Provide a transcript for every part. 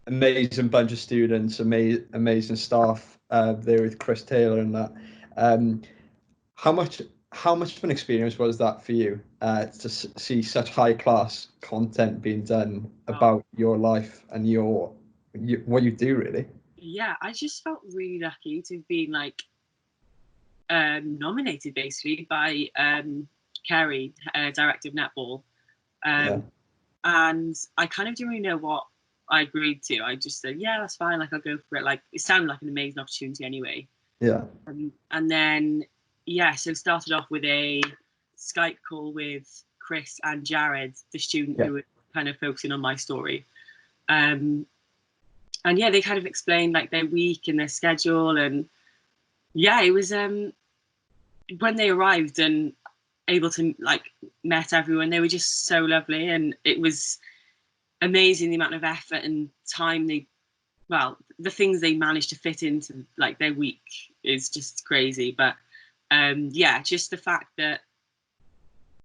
amazing bunch of students, amazing staff there with Chris Taylor and that. Um, how much how much of an experience was that for you to see such high class content being done Oh, about your life and what you do really? yeah, I just felt really lucky to have been like nominated basically by Kerry, director of netball. Yeah, Um, and I kind of didn't really know what I agreed to. I just said, yeah, that's fine. Like, I'll go for it. Like, it sounded like an amazing opportunity anyway. yeah, And then, yeah, so it started off with a Skype call with Chris and Jared, the student yeah, who were kind of focusing on my story. Um, and yeah, they kind of explained like their week and their schedule. And yeah, it was when they arrived and able to like met everyone, they were just so lovely. And it was amazing the amount of effort and time the things they managed to fit into like their week is just crazy. But yeah, just the fact that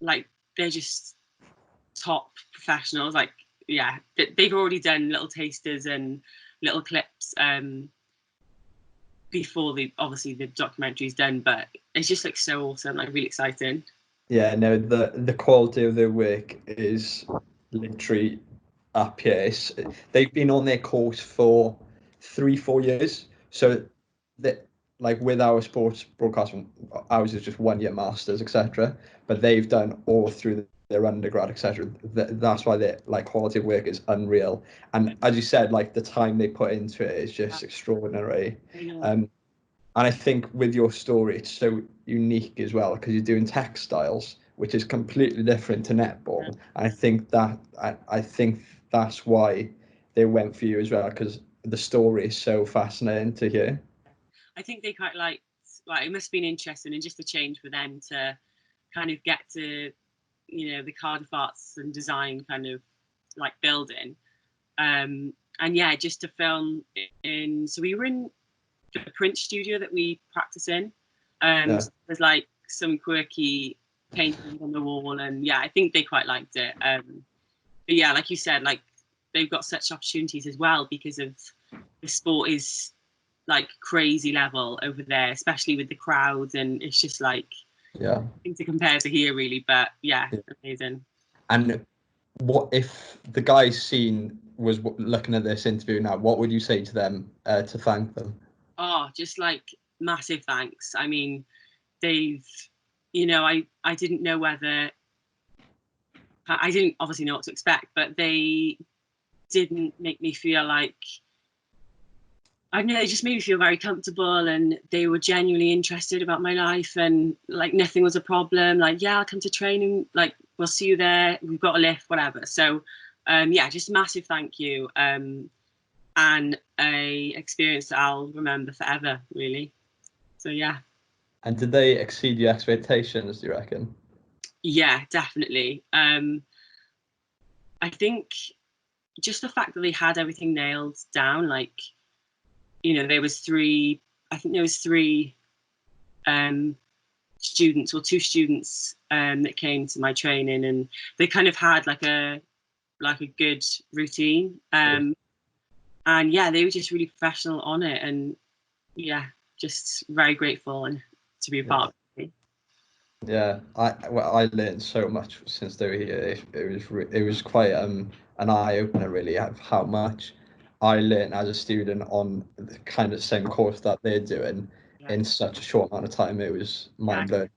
like they're just top professionals. Like, yeah, they've already done little tasters and little clips before the documentary's done, but it's just like so awesome, like really exciting. yeah. No, the quality of their work is literally up here. They've been on their course for 3-4 years, so that, like with our sports broadcasting, ours is just 1 year masters, etc. But they've done all through their undergrad, etc. That's why their like quality of work is unreal. And as you said, like the time they put into it is just extraordinary. I know. Um, and I think with your story, it's so unique as well because you're doing textiles, which is completely different to netball. And I think that's why they went for you as well, because the story is so fascinating to hear. I think they quite like it must have been interesting and just a change for them to kind of get to the Cardiff Arts and Design kind of like building. And yeah, just to film in. So we were in the print studio that we practice in. Yeah, So there's like some quirky paintings on the wall, and yeah, I think they quite liked it. But yeah, like you said, like they've got such opportunities as well because of the sport is like crazy level over there, especially with the crowds, and it's just like yeah. nothing to compare to here really. But yeah, Yeah. amazing. And what if the guys seen was looking at this interview now? What would you say to them to thank them? Oh, just like massive thanks. I mean, they've, I didn't know whether I didn't obviously know what to expect, but they didn't make me feel like I don't know, they just made me feel very comfortable, and they were genuinely interested about my life, and like nothing was a problem. Like, yeah, I'll come to training, like we'll see you there, we've got a lift, whatever. So yeah, just massive thank you. And a experience that I'll remember forever, really. So yeah. And did they exceed your expectations, do you reckon? Yeah, definitely. I think just the fact that they had everything nailed down, like, there was three, I think there was three um, students or two students that came to my training, and they kind of had like a good routine. And yeah, they were just really professional on it, and yeah, just very grateful and to be a Yeah. part of it. Yeah, I learned so much since they were here. It was quite an eye opener really of how much I learned as a student on the kind of same course that they're doing Yeah, in such a short amount of time. It was yeah, mind blowing.